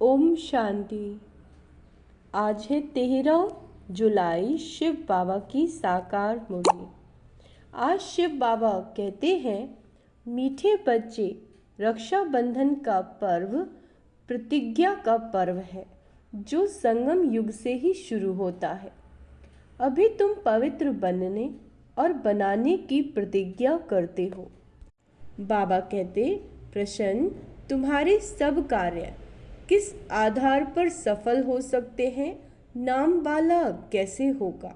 ओम शांति। आज है 13 जुलाई, शिव बाबा की साकार मुरली। आज शिव बाबा कहते हैं, मीठे बच्चे, रक्षाबंधन का पर्व प्रतिज्ञा का पर्व है जो संगम युग से ही शुरू होता है। अभी तुम पवित्र बनने और बनाने की प्रतिज्ञा करते हो। बाबा कहते, प्रश्न, तुम्हारे सब कार्य किस आधार पर सफल हो सकते हैं? नाम वाला कैसे होगा?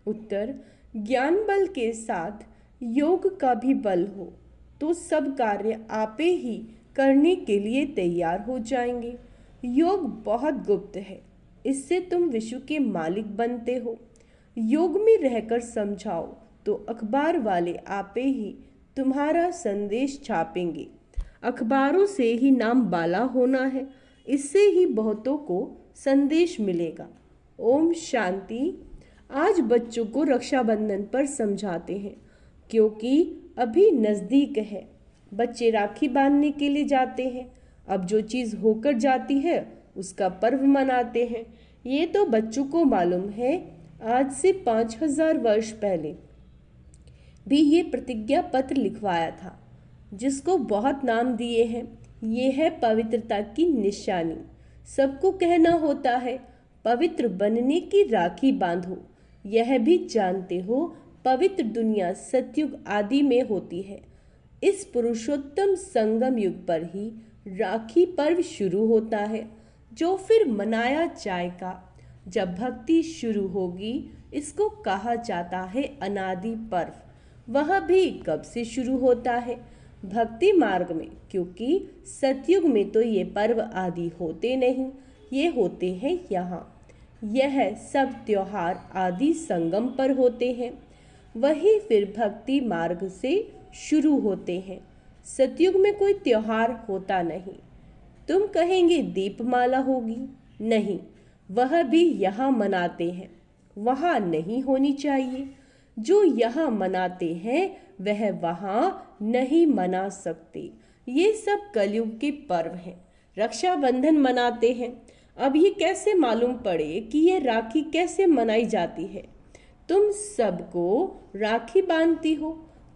उत्तर, ज्ञान बल के साथ योग का भी बल हो तो सब कार्य आपे ही करने के लिए तैयार हो जाएंगे। योग बहुत गुप्त है, इससे तुम विश्व के मालिक बनते हो। योग में रहकर समझाओ तो अखबार वाले आपे ही तुम्हारा संदेश छापेंगे। अखबारों से ही नाम बाला होना है, इससे ही बहुतों को संदेश मिलेगा। ओम शांति। आज बच्चों को रक्षाबंधन पर समझाते हैं क्योंकि अभी नज़दीक है। बच्चे राखी बांधने के लिए जाते हैं। अब जो चीज़ होकर जाती है उसका पर्व मनाते हैं। ये तो बच्चों को मालूम है। आज से 5000 वर्ष पहले भी ये प्रतिज्ञा पत्र लिखवाया था, जिसको बहुत नाम दिए हैं। ये है पवित्रता की निशानी। सबको कहना होता है, पवित्र बनने की राखी बांधो। यह भी जानते हो, पवित्र दुनिया सतयुग आदि में होती है। इस पुरुषोत्तम संगम युग पर ही राखी पर्व शुरू होता है, जो फिर मनाया जाएगा जब भक्ति शुरू होगी। इसको कहा जाता है अनादि पर्व। वह भी कब से शुरू होता है? भक्ति मार्ग में, क्योंकि सतयुग में तो ये पर्व आदि होते नहीं, ये होते हैं यहाँ। यह सब त्योहार आदि संगम पर होते हैं, वही फिर भक्ति मार्ग से शुरू होते हैं। सतयुग में कोई त्योहार होता नहीं। तुम कहेंगे दीपमाला होगी, नहीं, वह भी यहाँ मनाते हैं, वहाँ नहीं होनी चाहिए। जो यहाँ मनाते हैं वह वहाँ नहीं मना सकते। ये सब कलयुग के पर्व हैं। रक्षाबंधन मनाते हैं। अब ये कैसे मालूम पड़े कि ये राखी कैसे मनाई जाती है? तुम सबको राखी बांधती हो,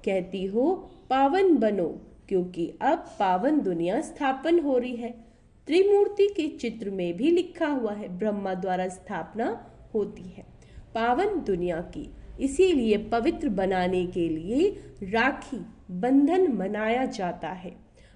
कहती हो पावन बनो, क्योंकि अब पावन दुनिया स्थापन हो रही है। त्रिमूर्ति के चित्र में भी लिखा हुआ है, ब्रह्मा द्वारा स्थापना होती है पावन दुनिया की। इसीलिए पवित्र बनाने के लिए राखी बंधन मनाया जाता है।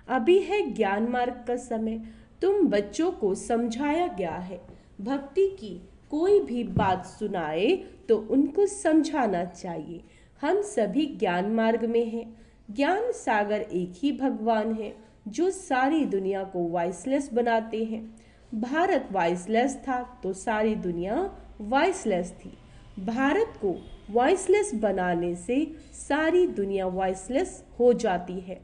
अभी है ज्ञान मार्ग का समय। तुम बच्चों को समझाया गया है, भक्ति की कोई भी बात सुनाए तो उनको समझाना चाहिए। हम सभी ज्ञान मार्ग में हैं। ज्ञान सागर एक ही भगवान है जो सारी दुनिया को वॉइसलेस बनाते हैं। भारत वॉइसलेस था तो सारी दुनिया वॉइसलेस थी। भारत को वॉइसलेस बनाने से सारी दुनिया वॉइसलेस हो जाती है।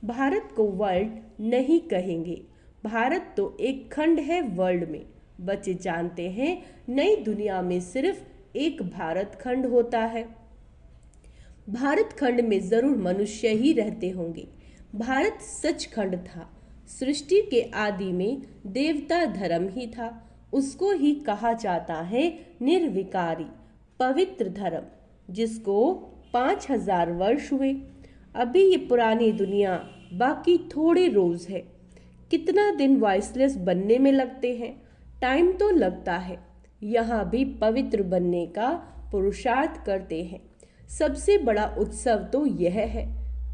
भारत को वर्ल्ड नहीं कहेंगे, भारत तो एक खंड है वर्ल्ड में। बच्चे जानते हैं, नई दुनिया में सिर्फ एक भारत खंड होता है। भारत खंड में जरूर मनुष्य ही रहते होंगे। भारत सचखंड था। सृष्टि के आदि में देवता धर्म ही था। उसको ही कहा जाता है निर्विकारी पवित्र धर्म, जिसको 5000 वर्ष हुए। अभी ये पुरानी दुनिया बाकी थोड़े रोज है। कितना दिन वॉइसलेस बनने में लगते हैं? टाइम तो लगता है। यहाँ भी पवित्र बनने का पुरुषार्थ करते हैं। सबसे बड़ा उत्सव तो यह है।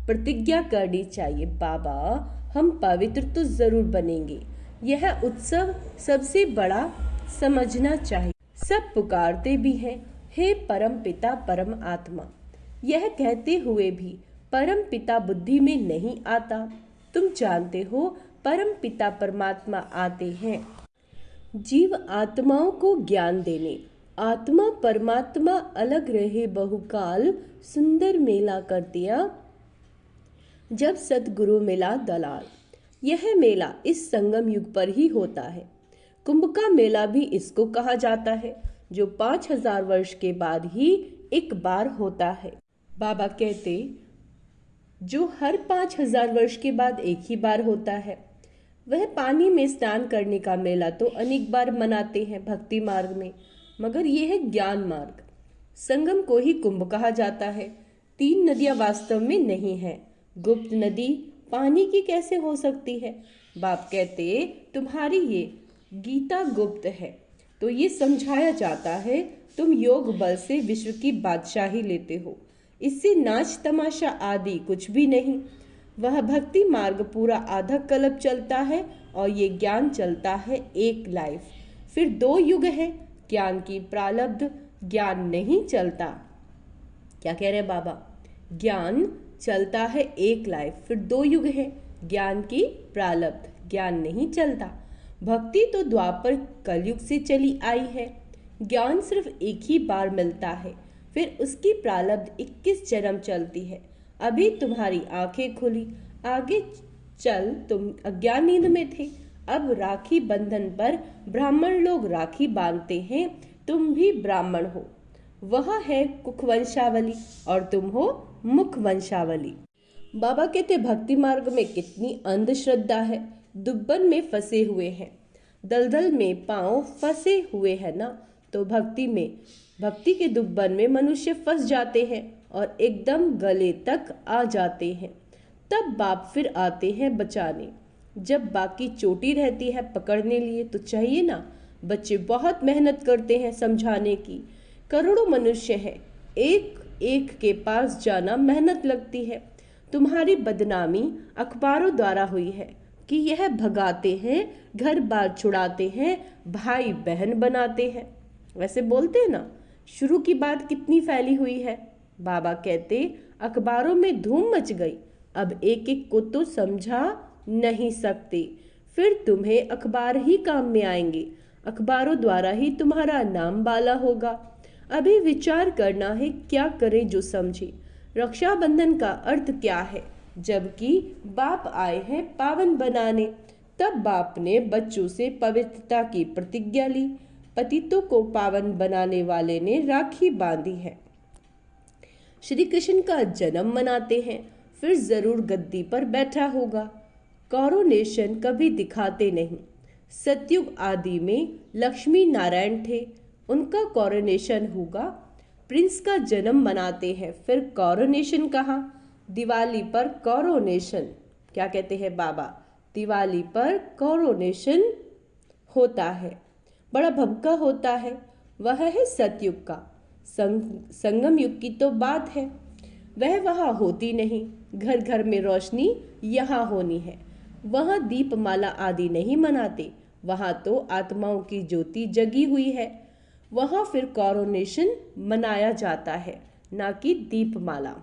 प्रतिज्ञा करनी चाहिए, बाबा हम पवित्र तो जरूर बनेंगे। यह उत्सव सबसे बड़ा समझना चाहिए। सब पुकारते भी हैं, हे परम पिता परम आत्मा। यह कहते हुए भी परम पिता बुद्धि में नहीं आता। तुम जानते हो, परम पिता परमात्मा आते हैं जीव आत्माओं को ज्ञान देने। आत्मा परमात्मा अलग रहे बहुकाल, सुंदर मेला कर दिया जब सतगुरु मिला दलाल। यह मेला इस संगम युग पर ही होता है। कुंभ का मेला भी इसको कहा जाता है, जो 5000 वर्ष के बाद ही एक बार होता है। बाबा कहते, जो हर 5000 वर्ष के बाद एक ही बार होता है। वह पानी में स्नान करने का मेला तो अनेक बार मनाते हैं भक्ति मार्ग में, मगर यह है ज्ञान मार्ग। संगम को ही कुंभ कहा जाता है। 3 नदियां वास्तव में नहीं है। गुप्त नदी पानी की कैसे हो सकती है? बाप कहते तुम्हारी ये गीता गुप्त है, तो ये समझाया जाता है तुम योग बल से विश्व की बादशाही लेते हो। इससे नाच तमाशा आदि कुछ भी नहीं। वह भक्ति मार्ग पूरा आधा कल्प चलता है और ये ज्ञान चलता है एक लाइफ। फिर 2 युग है। ज्ञान की प्रारब्ध ज्ञान नहीं चलता। क्या कह रहे हैं बाबा? ज्ञान चलता है एक लाइफ, फिर 2 युग है। ज्ञान की प्रारब्ध ज्ञान नहीं चलता। भक्ति तो द्वापर कलयुग से चली आई है। ज्ञान सिर्फ एक ही बार मिलता है, फिर उसकी प्रारब्ध 21 जन्म चलती है। अभी तुम्हारी आंखें खुली, आगे चल तुम अज्ञान नींद में थे। अब राखी बंधन पर ब्राह्मण लोग राखी बांधते हैं, तुम भी ब्राह्मण हो। वह है कुख वंशावली और तुम हो मुख वंशावली। बाबा कहते भक्ति मार्ग में कितनी अंधश्रद्धा है। दुब्बन में फंसे हुए हैं, दलदल में पांव फंसे हुए हैं ना, तो भक्ति के दुब्बन में मनुष्य फंस जाते हैं और एकदम गले तक आ जाते हैं। तब बाप फिर आते हैं बचाने। जब बाकी चोटी रहती है पकड़ने लिए तो चाहिए ना। बच्चे बहुत मेहनत करते हैं समझाने की। करोड़ों मनुष्य हैं, एक एक के पास जाना मेहनत लगती है। तुम्हारी बदनामी अखबारों द्वारा हुई है कि यह भगाते हैं, घर बार छुड़ाते हैं, भाई बहन बनाते हैं। वैसे बोलते हैं ना, शुरू की बात कितनी फैली हुई है। बाबा कहते अखबारों में धूम मच गई, अब एक एक को तो समझा नहीं सकते। फिर तुम्हें अखबार ही काम में आएंगे, अखबारों द्वारा ही तुम्हारा नाम बाला होगा। अभी विचार करना है क्या करे जो समझे। रक्षाबंधन का अर्थ क्या है? जबकि बाप आए हैं पावन बनाने। तब बाप ने बच्चों से पवित्रता की प्रतिज्ञा ली। पतितों को पावन बनाने वाले ने राखी बांधी है। श्री कृष्ण का जन्म मनाते हैं, फिर जरूर गद्दी पर बैठा होगा। कॉरोनेशन कभी दिखाते नहीं। सतयुग आदि में लक्ष्मी नारायण थे, उनका कॉरोनेशन होगा। प्रिंस का जन्म मनाते हैं, फिर कॉरोनेशन कहाँ? दिवाली पर कॉरोनेशन। क्या कहते हैं बाबा? दिवाली पर कॉरोनेशन होता है, बड़ा भव्य होता है। वह है सतयुग का। संगम युग की तो बात है, वह वहाँ होती नहीं। घर घर में रोशनी यहाँ होनी है। वहाँ दीपमाला आदि नहीं मनाते, वहाँ तो आत्माओं की ज्योति जगी हुई है। वहाँ फिर कॉरोनेशन मनाया जाता है, ना कि दीपमाला।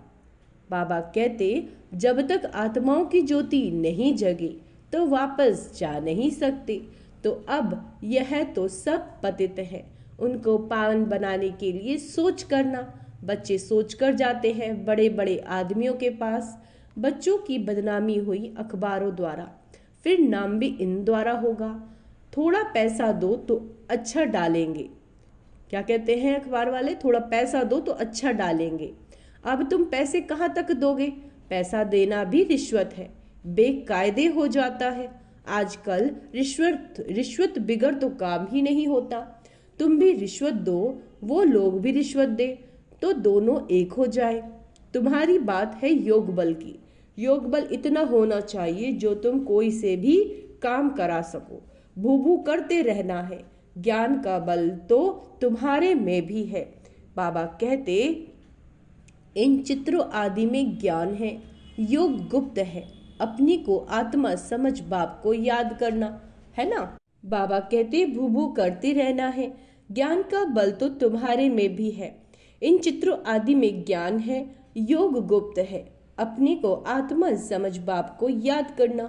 बाबा कहते जब तक आत्माओं की ज्योति नहीं जगी तो वापस जा नहीं सकते। तो अब यह तो सब पतित है, उनको पावन बनाने के लिए सोच करना। बच्चे सोच कर जाते हैं बड़े बड़े आदमियों के पास। बच्चों की बदनामी हुई अखबारों द्वारा, फिर नाम भी इन द्वारा होगा। थोड़ा पैसा दो तो अच्छा डालेंगे। क्या कहते हैं अखबार वाले? थोड़ा पैसा दो तो अच्छा डालेंगे। अब तुम पैसे कहाँ तक दोगे? पैसा देना भी रिश्वत है, बेकायदे हो जाता है। आजकल रिश्वत बिगर तो काम ही नहीं होता। तुम भी रिश्वत दो, वो लोग भी रिश्वत दे, तो दोनों एक हो जाए। तुम्हारी बात है योग बल की। योग बल इतना होना चाहिए जो तुम कोई से भी काम करा सको। भू करते रहना है। ज्ञान का बल तो तुम्हारे में भी है। बाबा कहते इन चित्रों आदि में ज्ञान है, योग गुप्त है। अपनी को आत्मा समझ बाप को याद करना है ना। बाबा कहते भू करते रहना है। ज्ञान का बल तो तुम्हारे में भी है। इन चित्रों आदि में ज्ञान है, योग गुप्त है। अपने को आत्मा समझ बाप को याद करना,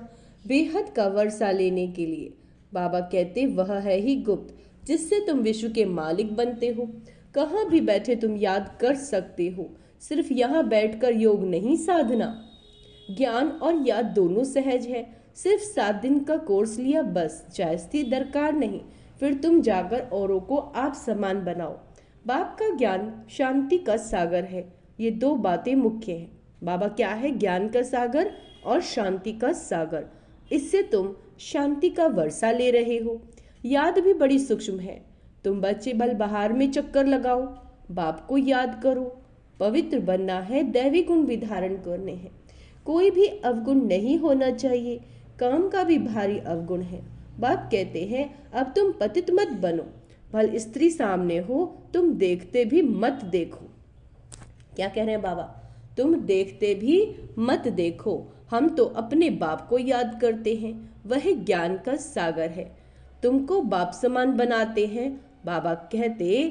बेहद का वर्षा लेने के लिए। बाबा कहते वह है ही गुप्त, जिससे तुम विश्व के मालिक बनते हो। कहाँ भी बैठे तुम याद कर सकते हो। सिर्फ यहाँ बैठकर योग नहीं साधना। ज्ञान और याद दोनों सहज है। सिर्फ 7 दिन का कोर्स लिया बस, जायज़ी दरकार नहीं। फिर तुम जाकर औरों को आप समान बनाओ। बाप का ज्ञान शांति का सागर है। ये 2 बातें मुख्य हैं। बाबा क्या है? ज्ञान का सागर और शांति का सागर। इससे तुम शांति का वर्षा ले रहे हो। याद भी बड़ी सूक्ष्म है। तुम बच्चे बल बहार में चक्कर लगाओ, बाप को याद करो। पवित्र बनना है, दैवी गुण भी धारण करने हैं। कोई भी अवगुण नहीं होना चाहिए। काम का भी भारी अवगुण है। बाप कहते हैं अब तुम पतित मत बनो। भल स्त्री सामने हो, तुम देखते भी मत देखो। क्या कह रहे हैं बाबा? तुम देखते भी मत देखो। हम तो अपने बाप को याद करते हैं, वह ज्ञान का सागर है। तुमको बाप समान बनाते हैं। बाबा कहते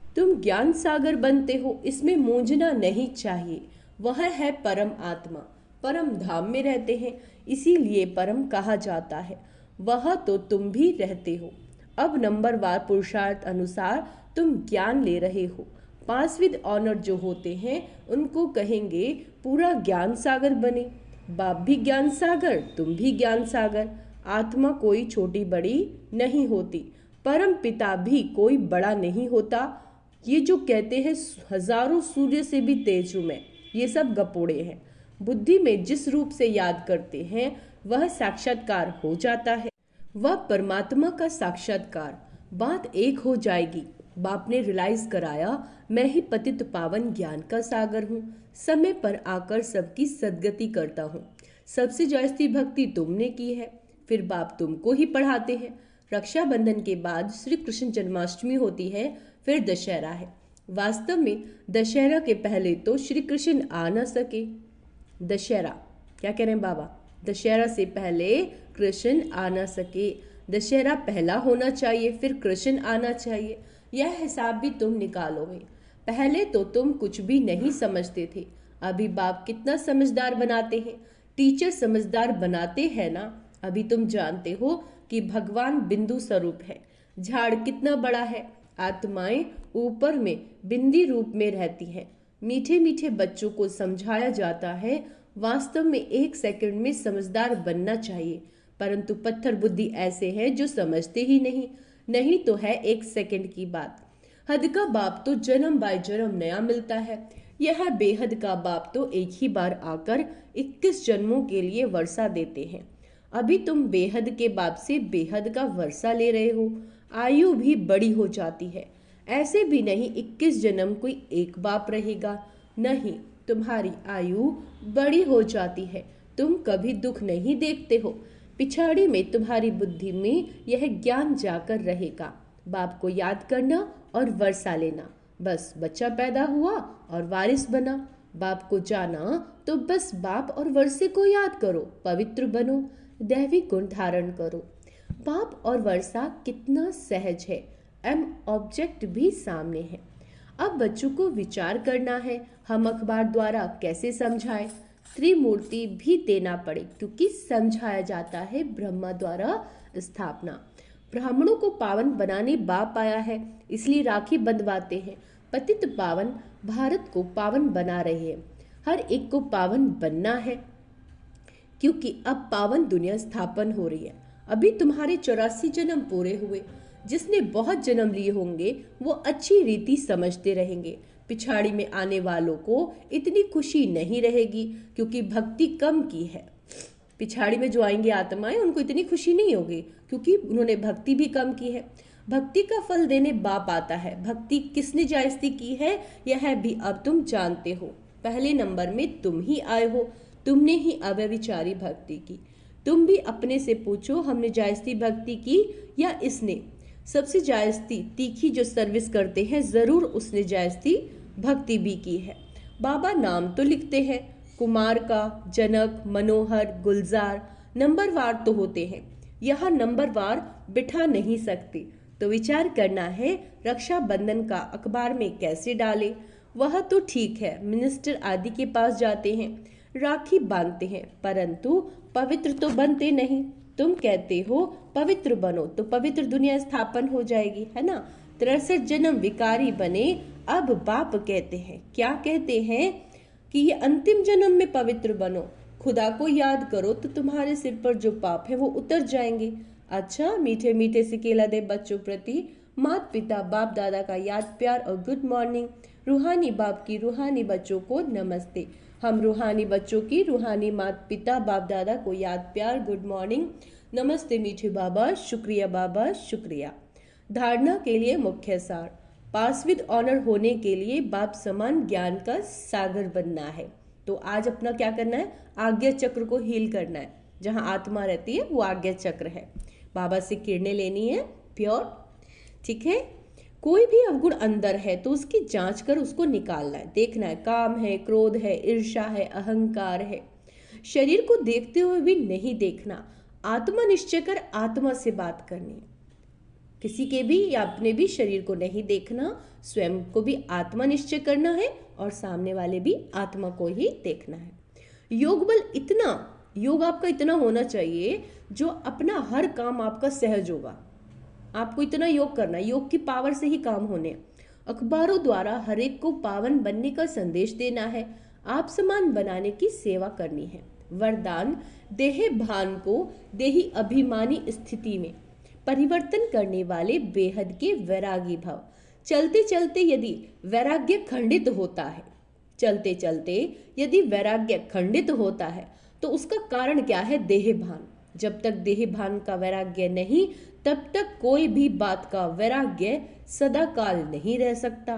तुम ज्ञान सागर बनते हो, इसमें मूंझना नहीं चाहिए। वह है परम आत्मा, परम धाम में रहते हैं, इसीलिए परम कहा जाता है। वह तो तुम भी रहते हो। अब नंबरवार पुरुषार्थ अनुसार तुम ज्ञान ले रहे हो। 5 विद ऑनर जो होते हैं उनको कहेंगे पूरा ज्ञान सागर बने। बाप भी ज्ञान सागर, तुम भी ज्ञान सागर। आत्मा कोई छोटी बड़ी नहीं होती, परम पिता भी कोई बड़ा नहीं होता। ये जो कहते हैं हजारों सूर्य से भी तेज हूं मैं, ये सब गपोड़े हैं। बुद्धि में जिस रूप से याद करते हैं वह साक्षात्कार हो जाता है, वह परमात्मा का साक्षात्कार। बात एक हो जाएगी। बाप ने रियलाइज कराया मैं ही पतित पावन ज्ञान का सागर हूँ। समय पर आकर सबकी सदगति करता हूँ। सबसे जास्ती भक्ति तुमने की है, फिर बाप तुमको ही पढ़ाते हैं। रक्षाबंधन के बाद श्री कृष्ण जन्माष्टमी होती है, फिर दशहरा है। वास्तव में दशहरा के पहले तो श्री कृष्ण आ न सके। दशहरा क्या कह रहे हैं बाबा? दशहरा से पहले कृष्ण आ न सके। दशहरा पहला होना चाहिए, फिर कृष्ण आना चाहिए। यह हिसाब भी तुम निकालोगे। पहले तो तुम कुछ भी नहीं समझते थे, अभी बाप कितना समझदार बनाते हैं। टीचर समझदार बनाते हैं ना। अभी तुम जानते हो कि भगवान बिंदु स्वरूप है। झाड़ कितना बड़ा है। आत्माएं ऊपर में बिंदी रूप में रहती हैं। मीठे मीठे बच्चों को समझाया जाता है। वास्तव में 1 सेकंड में समझदार बनना चाहिए, परंतु पत्थर बुद्धि ऐसे हैं जो समझते ही नहीं तो है 1 सेकंड की बात। हद का बाप तो जन्म बाय जन्म नया मिलता है। यह बेहद का बाप तो एक ही बार आकर 21 जन्मों के लिए वर्षा देते हैं। अभी तुम बेहद के बाप से बेहद का वर्षा ले रहे हो। आयु भी बड़ी हो जाती है। ऐसे भी नहीं 21 जन्म कोई एक बाप रहेगा, नहीं, तुम्हारी आयु बड़ी हो जाती है। तुम कभी दुख नहीं देखते हो। पिछाड़ी में तुम्हारी बुद्धि में यह ज्ञान जाकर रहेगा। बाप को याद करना और वर्षा लेना। बस बच्चा पैदा हुआ और वारिस बना। बाप को जाना तो बस बाप और वर्षे को याद करो, पवित्र बनो, दैवी गुण धारण करो। बाप और वर्षा कितना सहज है। एम ऑब्जेक्ट भी सामने है। अब बच्चों को विचार करना है, हम अखबार द्वारा कैसे समझाएं। त्रिमूर्ति भी देना पड़े, क्योंकि समझाया जाता है ब्रह्मा द्वारा स्थापना। ब्राह्मणों को पावन बनाने बाप आया है, इसलिए राखी बंधवाते हैं। पतित पावन भारत को पावन बना रहे हैं। हर एक को पावन बनना है, क्योंकि अब पावन दुनिया स्थापन हो रही है। अभी तुम्हारे 84 जन्म पूरे हुए। जिसने बहुत जन्म लिए होंगे वो अच्छी रीति समझते रहेंगे। पिछाड़ी में आने वालों को इतनी खुशी नहीं रहेगी, क्योंकि भक्ति कम की है। पिछाड़ी में जो आएंगे आत्माएं, उनको इतनी खुशी नहीं होगी, क्योंकि उन्होंने भक्ति भी कम की है। भक्ति का फल देने बाप आता है। भक्ति किसने जायज़ती की है यह भी अब तुम जानते हो। पहले नंबर में तुम ही आए हो, तुमने ही अव्यभिचारी भक्ति की। तुम भी अपने से पूछो, हमने जायज़ती भक्ति की या इसने? सबसे जायज़ती तीखी जो सर्विस करते हैं, जरूर उसने जायज़ती भक्ति भी की है। बाबा नाम तो लिखते हैं, कुमार का, जनक, मनोहर, गुलजार, नंबरवार तो होते हैं। यहाँ नंबरवार बिठा नहीं सकते, तो विचार करना है रक्षाबंधन का अखबार में कैसे डालें। वह तो ठीक है, मिनिस्टर आदि के पास जाते हैं, राखी बांधते हैं, परंतु पवित्र तो बनते नहीं। तुम कहते हो पवित्र बनो, तो पवित्र दुनिया स्थापन हो जाएगी, है ना। 63 जन्म विकारी बने। अब बाप कहते हैं, क्या कहते हैं कि ये अंतिम जन्म में पवित्र बनो, खुदा को याद करो, तो तुम्हारे सिर पर जो पाप है वो उतर जाएंगे। अच्छा, मीठे मीठे से केला दे बच्चों प्रति माता पिता बाप दादा का याद प्यार और गुड मॉर्निंग। रूहानी बाप की रूहानी बच्चों को नमस्ते। हम रूहानी बच्चों की रूहानी माता पिता बाप दादा को याद प्यार गुड मॉर्निंग, नमस्ते मीठे बाबा, शुक्रिया बाबा शुक्रिया। धारणा के लिए मुख्य सार, पास विद ऑनर होने के लिए बाप समान ज्ञान का सागर बनना है। तो आज अपना क्या करना है, आज्ञा चक्र को हील करना है। जहां आत्मा रहती है वो आज्ञा चक्र है। बाबा से किरणें लेनी है प्योर, ठीक है। कोई भी अवगुण अंदर है तो उसकी जांच कर उसको निकालना है, देखना है काम है, क्रोध है, ईर्ष्या है, अहंकार है। शरीर को देखते हुए भी नहीं देखना, आत्मा निश्चय कर आत्मा से बात करनी है। किसी के भी या अपने भी शरीर को नहीं देखना, स्वयं को भी आत्मा निश्चय करना है और सामने वाले भी आत्मा को ही देखना है। योग बल इतना, योग आपका इतना होना चाहिए जो अपना हर काम आपका सहज होगा। आपको इतना योग करना है, योग की पावर से ही काम होने। अखबारों द्वारा हर एक को पावन बनने का संदेश देना है, आप समान बनाने की सेवा करनी है। वरदान, देह भान को देही अभिमानी स्थिति में परिवर्तन करने वाले बेहद के वैरागी भाव। चलते चलते यदि वैराग्य खंडित होता है, चलते चलते यदि वैराग्य खंडित होता है तो उसका कारण क्या है, देह भान। जब तक देह भान का वैराग्य नहीं तब तक कोई भी बात का वैराग्य सदा काल नहीं रह सकता।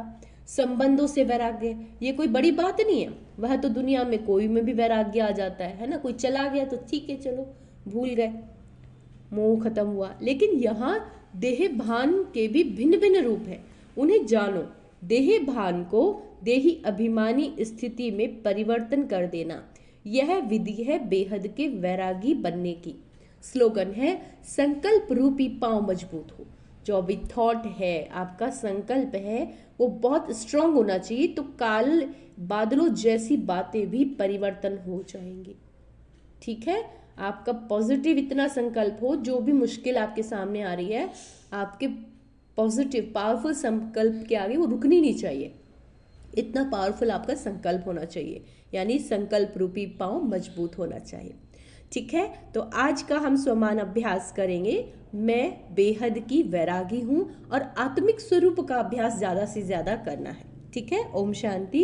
संबंधों से वैराग्य ये कोई बड़ी बात नहीं है, वह तो दुनिया में कोई में भी वैराग्य आ जाता है ना। कोई चला गया तो ठीक है, चलो भूल गए, मोह खत्म हुआ। लेकिन यहाँ देह भान के भी भिन्न भिन्न रूप है, उन्हें जानो। देह भान को देही अभिमानी स्थिति में परिवर्तन कर देना, यह विधि है बेहद के वैरागी बनने की। स्लोगन है, संकल्प रूपी पांव मजबूत हो। जो भी थॉट है, आपका संकल्प है, वो बहुत स्ट्रांग होना चाहिए, तो काल बादलों जैसी बातें भी परिवर्तन हो जाएंगी। ठीक है, आपका पॉजिटिव इतना संकल्प हो, जो भी मुश्किल आपके सामने आ रही है, आपके पॉजिटिव पावरफुल संकल्प के आगे वो रुकनी नहीं चाहिए। इतना पावरफुल आपका संकल्प होना चाहिए, यानी संकल्प रूपी पांव मजबूत होना चाहिए। ठीक है, तो आज का हम स्वमान अभ्यास करेंगे। मैं बेहद की वैरागी हूं और आत्मिक स्वरूप का अभ्यास ज्यादा से ज्यादा करना है। ठीक है, ओम शांति।